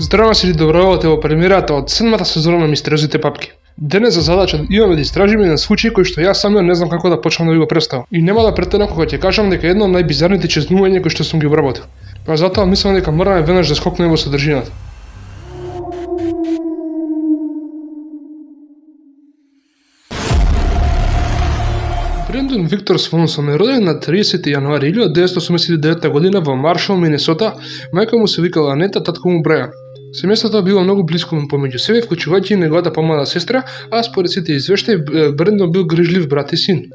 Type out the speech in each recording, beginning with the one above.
Здраво си доброволите во премиерата од 7-та сезона на Мистериозните папки. Денес за задача имаме да истражиме еден случај кој што јас самиот не знам како да почнам да ви го представам. И нема да претенам кога ќе кажам дека едно од најбизарните чезнувања кои што сум ги обработил. Па затоа мислам дека мораме веднаш да скокнеме во содржината. Брендон Виктор Свонсон е роден на 30 јануари 1989 година во Маршал, Минесота. Мајка му се викала Анета, татко му Брајан. Семејството било многу блиско помеѓу себе, вклучувајќи и неговата помлада сестра, а според сите извештаи Брендон бил грижлив брат и син.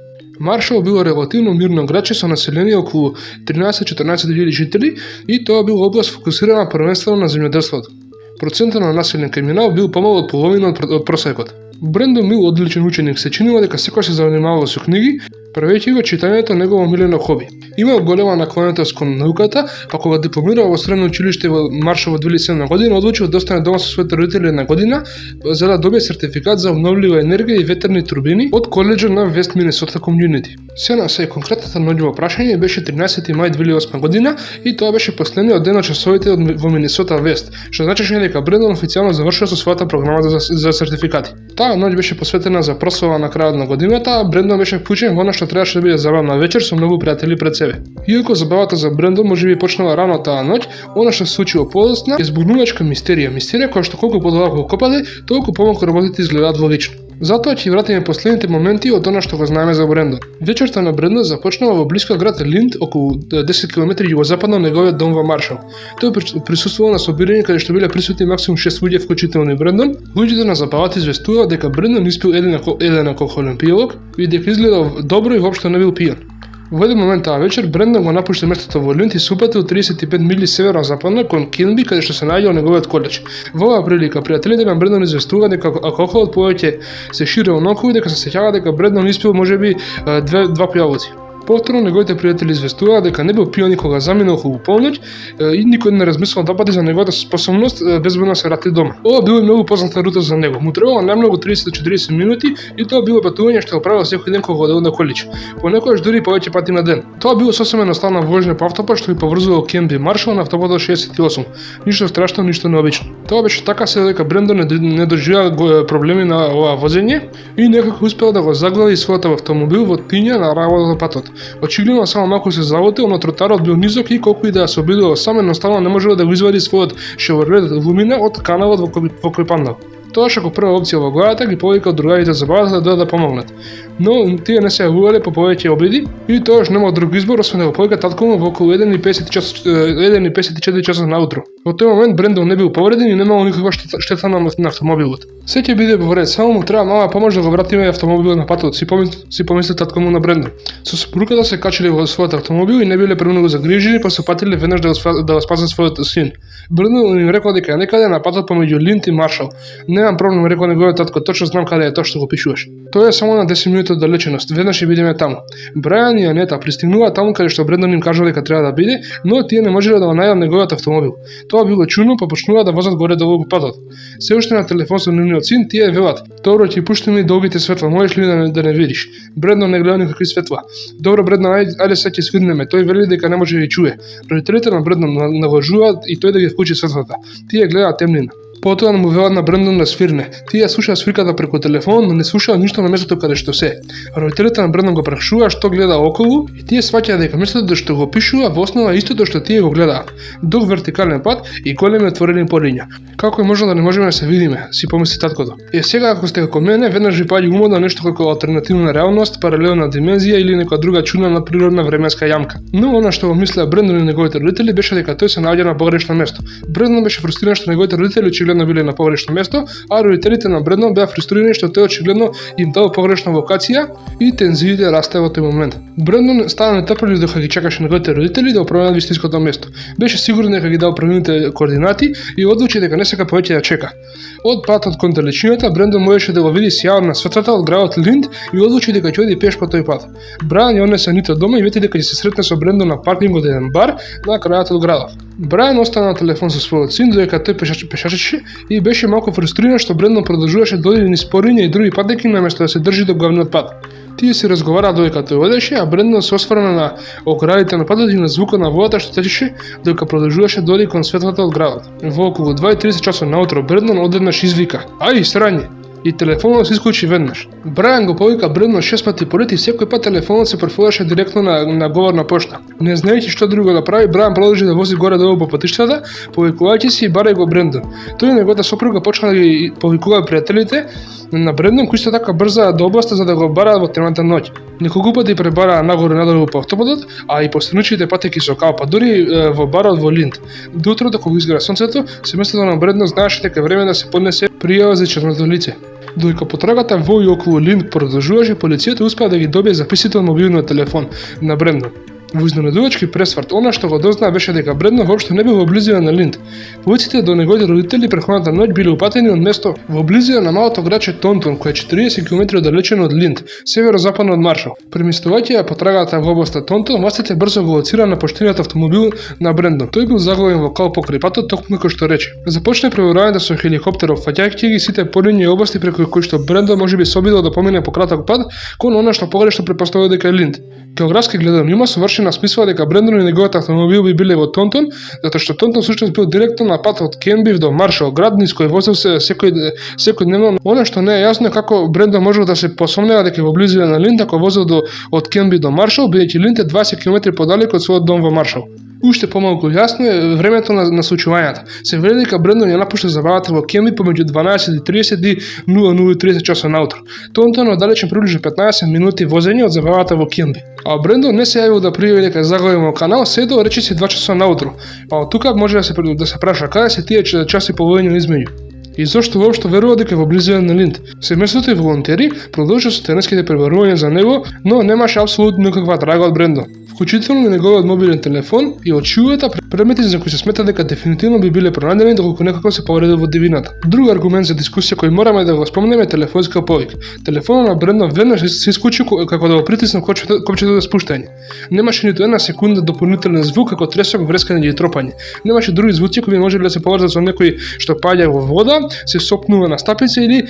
Маршал било релативно мирно градче со население околу 13-14 жители и тоа била област фокусирана првенствено на земјоделството. Процентот на населен криминал бил помалку од половина од просекот. Брендон бил одличен ученик, се чинило дека секој се занимавал со книги, правејќи го читањето негово омилено хоби. Имал голема наклонетост кон науката, па кога дипломирал во средно училиште во Маршал во 2007 година, одлучил да остане дома со своите родители една година за да добие сертификат за обновлива енергија и ветерни турбини од колеџот на Вест Минесота Комјунити. Се конкретната ноќно прашање беше 13 мај 2008 година и тоа беше последниот ден од часовите во Минесота Вест, што значеше дека Брендон официјално завршил со својата програма за сертификати. Таа ноќ беше посветена за прослава на крајот на годината, а Брендон беше вклучен во она што требаше да биде забавна вечер со многу пријатели пред себе. Иако забавата за Брендон можеби почнала рано таа ноќ, она што се случило подоцна е збунувачка мистерија која што колку подолго го копаде, толку помалку работите изгледаат логично. Затоа ќе вратиме последните моменти од она што го знаеме за Брендон. Вечерта на Брендон започнала во блискот град Линд, околу 10 км југозападно од неговиот дом во Маршал. Тој присуствувал на собирање каде што биле присутни максимум 6 луѓе, вклучително и Брендон. Луѓето на забавата известуваат дека Брендон испил еден алкохолен пијалок и дека изгледал добро и воопшто не бил пијан. Во еден момент таа вечер Брендон го напушти местото во Линд и се упатил 35 мили северно-западно кон Кинби, каде што се наоѓал неговиот колеџ. Во оваа прилика пријателите на Брендон известуваат дека алкохолот повеќе се ширел наоколу и дека се сеќаваат дека Брендон испил можеби два пијалоци. Повторно неговите пријатели известуваат дека не бил пијан и кога заминал околу полноќ и никој не размислувал да пати за неговата способност безбедно се врати дома. Ова била многу позната рута за него. Му требало најмногу 30-40 минути и тоа било патување што го правил секој ден кога одел на колеџ. Понекогаш дури повеќе пати на ден. Тоа било сосем едноставна воžња по автопат што ги поврзувал Кемби Маршал на автопатот 68. Ништо страшно, ништо необично. Тоа беше така се дека Брендон не доживеа проблеми на ова возење и некако успел да го заглави својот автомобил во тиња на работот патот. Очигледно само малку се завотил, но тротарот бил низок и колку и да се обидувал сам, едноставно не можел да го извади својот Chevrolet Lumina од канавот во кој паднал. Тоа што прва опција во главата ги повикал другарите за базата да дојдат да помогнат. Но тие не се јавувале по повеќе обиди и тоаш немал друг избор освен да го повика татко му во околу 1:54 часот наутро. Во тој момент Брендон не бил повреден и немал никаква штета на автомобилот. Се ќе биде во ред, само му треба мала помош да го вратиме автомобилот на патот, си помисли татко му на Брендон. Со сопругата се качиле во својот автомобил и не биле премногу загрижени, па се патиле веднаш да го спасат својот син. Брендон им рекол дека некаде на патот помеѓу Линд и Маршал. Немам проблем, рекол неговиот татко, точно знам каде е тоа што го пишуваш. Тоа е само на 10 минути оддалеченост, веднаш ќе бидеме таму. Брајан и Анета пристигнуваат таму каде што Брендон им кажал дека треба да биде, но тие не можеле да го најдат неговиот автомобил. Тоа било чудно, па почнуваат да возат горе долу по патот. Се уште на телефон со нивниот син, тие велат: "Добро, ќе пуштиме долгите светла, можеш ли да не видиш?" Брендон не гледа никакви светла. "Добро, Брендон, ајде сега ќе свиднеме." Тој вели дека не може да ги чуе. Родителите на Брендон налажуваат и тој да ги вклучи светлата. Тие гледаат темнина. Потоа му велат на Брендон да свирне. Тие слушаат свирката преку телефон, но не слушаат ништо на местото каде што се. Родителите на Брендон го прашуваат што гледа околу и тие сваќаат дека местото што го пишува во основа истото што тие го гледаат. Дуг вертикален пат и големи отворени пориња. Како е можно да не можеме да се видиме, си помисли таткото. Сега ако сте како мене, веднаш ви паѓа умот на нешто како алтернативна реалност, паралелна димензија или нека друга чудна природна временска јамка. Но она што го мислеа Брендон и неговите родители беше дека тој се наоѓа на погрешно место. Брендон беше фрустриран што неговите родители очигледно биле на погрешно место, а родителите на Брендон беа фрустрирани што тој очигледно им дал погрешна локација и тензиите растеа во тој момент. Брендон стана нетрпелив докога ги чекаше неговите родители да пронајдат вистинското место. Беше сигурен дека ги дал правилните координати и одлучи дека не сака повеќе да чека. Од патот кон далечината Брендон можеше да го види сјаот на светлата од градот Линд и одлучи дека ќе оди пеш по тој пат. Брајан ја однесе Анита дома и вети дека ќе се сретне со Брендон на паркингот еден бар на крајот од градот. Брајан остана на телефон со својот син додека тој пешачеше и беше малку фрустриран што Брендон продолжуваше да оди низ спориња и други патеки наместо да се држи до главниот пат. Тие се разговараа додека тој одеше, а Брендон се осврна на оградите на патот и на звукот на водата што течеше додека продолжуваше да оди кон светлата од градот. Во околу 2:30 часот наутро Брендон одеднаш извика: "Ај, срање!" И телефонот се исклучи веднаш. Брајан го повика Брендон 6 пати поред и секој пат телефонот се префрлаше директно на говорна пошта. Не знаејќи што друго да прави, Брајан продолжи да вози горе-долу по патиштата, повикувајќи се и барај го Брендон. Тој и неговата сопруга почна да ги повикуваат пријателите на Брендон, кои исто така брзаа до областа за да го бараат во темната ноќ. Неколку пати пребараа нагоре надолу по автопатот, а и по страничните патеки со калпа, дури во барот во Линд. До утрото кога изгра сонцето, семејството на Брендон знаеше дека е време да се поднесе пријава за черното лице. Додека потрагата во и околу Линд продолжуваше, полицијата успеа да ги добие записите од мобилниот телефон на Брендон. Во изненадувачки пресврт, она што го дознаа беше дека Брендон воопшто не бил во близина на Линд. Полицијата до неговите родители претходната ноќ биле упатени од место во близина на малото градче Тонтон, кое е 40 км оддалечено од Линд, северозападно од Маршал. Преместувајќи ја потрагата во областа Тонтон, властите брзо го лоцираа напуштениот автомобил на Брендон. Тој бил заглавен во кал покрај патот, токму како што рече. Започна преборањето со хеликоптеров, фаќајќи ги сите поредни области преку кои што Брендон можеби се обидел да помине по краток пат кон она што погрешно претпоставува дека е Линд. Географски гледано има совршена смисла дека Брендон и неговиот автомобил би биле во Тонтон, затоа што Тонтон всушност бил директно на пат од Кенбив до Маршал, град низ кој возел се секојдневно. Она што не е јасно е како Брендон можел да се посомнева дека во близина на Линд ако возел од Кенбив до Маршал, бидејќи Линд е 20 км подалеку од својот дом во Маршал. Уште помалку јасно е времето на случувањата. Се вели дека Брендон ја напушта забавата во Кенби помеѓу 12:30 и 00:30 часа наутро. Тонтон е оддалечен приближно 15 минути возење од забавата во Кенби. А Брендон не се јавил да пријави дека е заглавен во канал се до речиси 2 часа наутро. Па од тука може да се праша каде се тие часи по возење измеѓу. И зошто воопшто верува дека во близина на Линд. Семејството и волонтери продолжаа со теренските пребарувања за него, но немаше апсолутно никаква трага од Брендон. Вклучително и неговиот мобилен телефон и од чиуата предмети за кои се смета дека дефинитивно би биле пронајдени доколку некако се повредил во дивината. Друг аргумент за дискусија кој мораме да го спомнеме е телефонска повик. Телефонот на Брендон веднаш се исклучи како да го притисне копчето за спуштање. Немаше ниту една секунда дополнителен звук како тресок, врескање или тропање. Немаше други звуци кои можеле да се поврзат со некој што паѓа во вода, се сопнува на стапица или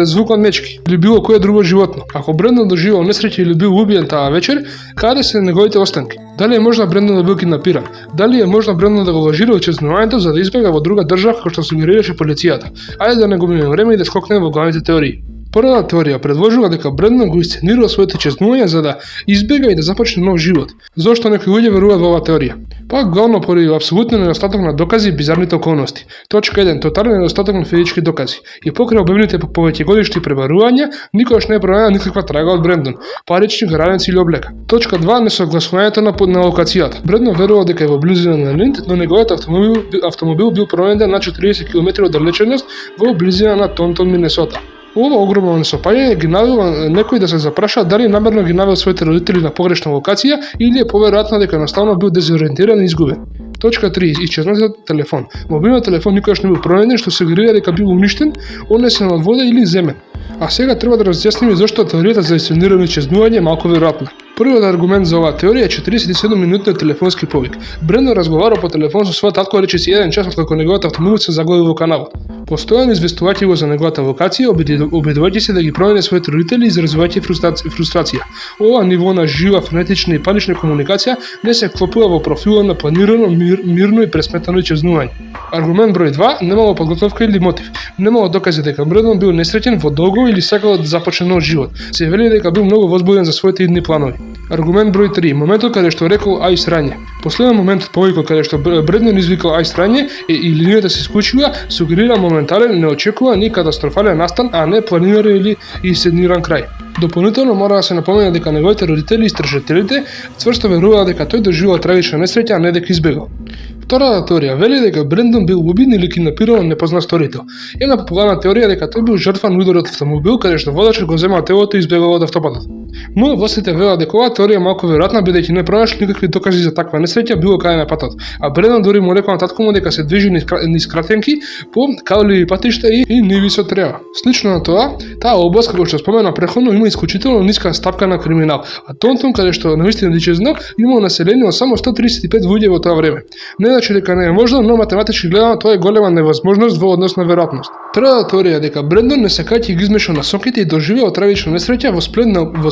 звук од мечки или било кое друго животно. Ако Брендон доживеал несреќа или бил убиен таа вечер, каде се неговите останки? Дали е можно Брендон да бил киднапиран? Дали е можно Брендон да го лажира исчезнувањето за да избега во друга држава како што сугерираше полицијата? Ајде да не губиме време и да скокнеме во главните теории. Првата теорија предложува дека Брендон го исценирува своите исчезнувања за да избега и да започне нов живот. Зошто некои луѓе веруваат во оваа теорија? Па главно поради апсолутен недостаток на докази и бизарните околности. Точка 1. Тотален недостаток на физички докази. И покрај објавените повеќегодишни пребарувања, никогаш не е пронајдена никаква трага од Брендон, парични, граници или облека. Точка 2. Несогласувањето на локацијата. Брендон верува дека е во близина на Линд, но неговиот автомобил бил пронајден на 40 км оддалеченост во близина на Тонтон, Минесота. Ова огромно несопаѓање ги навела некој да се запраша дали намерно ги навел своите родители на погрешна локација или е поверојатно дека наставно бил дезориентиран и изгубен. Точка 3. Исчезнатиот телефон. Мобилниот телефон никогаш не бил пронајден, што сугерира дека бил уништен, однесен од вода или земен. А сега треба да разјасниме зошто теоријата за исценирано исчезнување е малку веројатна. Првиот аргумент за оваа теорија е 47-минутниот телефонски повик. Брендон разговарал по телефон со својот татко речиси 1 час откако неговиот автомобил се заглави во каналот. Постојано известувајќи го за неговата локација, обидувајќи се да ги пронајде своите родители и изразувајќи фрустрација. Ова ниво на жива, фонетична и панична комуникација не се вклопува во профилот на планирано, мирно и пресметано исчезнување. Аргумент број 2. Немало подготовка или мотив. Немало докази дека Брендон бил несреќен во долго или сакал да започне нов живот. Се вели дека бил многу возбуден за своите идни планови. Аргумент број 3. Моментот каде што рекол ај срање. Последен момент од повикот каде што Брендон извикал ај срање и линијата се исклучила, сугерира моментален, неочекуван и катастрофален настан, а не планиран или исцениран крај. Дополнително мора да се напомене дека неговите родители и истражителите цврсто веруваат дека тој доживеал трагична несреќа, а не дека избегал. Втората теорија вели дека Брендон бил убит или киднапиран од непознат сторител. Една популарна теорија дека тој бил жртва на удар од автомобил каде што водачот го земал телото и избегал од автопатот. Но властите велат дека оваа теорија е малку веројатна бидејќи не пронашли никакви докази за таква несреќа било каде на патот, а Брендон дури му рекол на татко му дека се движи низ кратенки по кавливи патишта и ниви со трева. Слично на тоа, таа област како што спомена претходно има исклучително ниска стапка на криминал, а Тонтон каде што навистина дичезно имало население од само 135 луѓе во тоа време. Не значи дека не е можно, но математички гледано тоа е голема невозможност во однос на веројатност. Првата теорија дека Брендон не се каќи ги измеша насоките и доживеал трагична несреќа во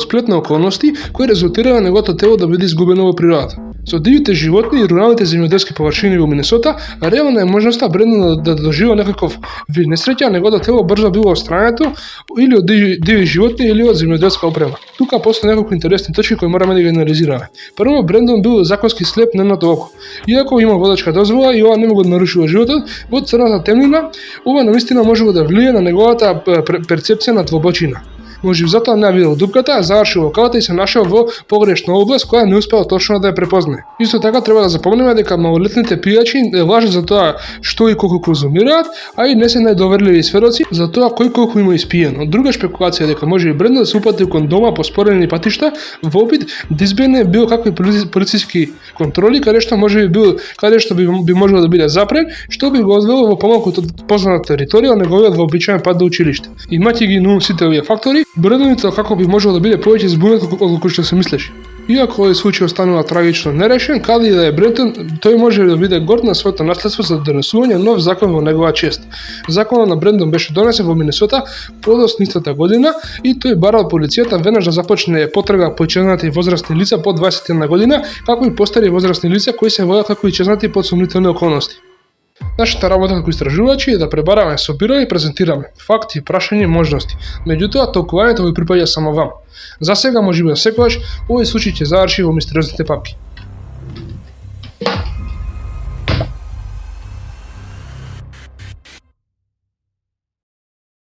сплет на околности кои резултираа неговото тело да биде изгубено во природата. Со дивите животни и руралните земјоделски површини во Минесота, реална е можноста Брендон да доживеа некаков вид несреќа, а неговото тело брзо било отстрането или од диви животни или од земјоделска опрема. Тука постои неколку интересни точки кои мораме да ги анализираме. Прво, Брендон бил законски слеп на едното око. Иако има водачка дозвола и ова не му го нарушува животот, во црната темнина, ова навистина можело да влие на неговата перцепција на длабочина. Може би затоа не видел дупката, а завршил во кавата и се нашел во погрешна област која не успеал точно да ја препознае. Исто така треба да запомнеме дека малолетните пијачи лажат за тоа што и колку конзумираат, а и не се најдоверливи сведоци за тоа кој колку има испиено. Друга шпекулација е дека може и Брендон да се упати кон дома по спорени патишта во опит да избегне било какви полициски контроли каде што би можело да биде запрен, што би го одвело во помалку позната територија од неговиот вообичаен пат до училиште. Имајќи ги на ум сите овие фактори, Брендонито како би можел да биде повеќе збунет отколку што се мислеше. Иако овој случај останува трагично нерешен, каде и да е Брендон, тој може да биде горд на своето наследство за донесување нов закон во негова чест. Законот на Брендон беше донесен во Минесота подоцна истата година и тој барал полицијата веднаш да започне потрага по исчезнати возрастни лица под 21 година, како и постари возрастни лица кои се водат како исчезнати под сомнителни околности. Нашата работа како истражувачи е да пребараме, собираме и презентираме факти, прашања и можности. Меѓутоа, толкувањето ви припаѓа само вам. За сега, можеби секогаш, овој случај ќе заврши во мистериозните папки.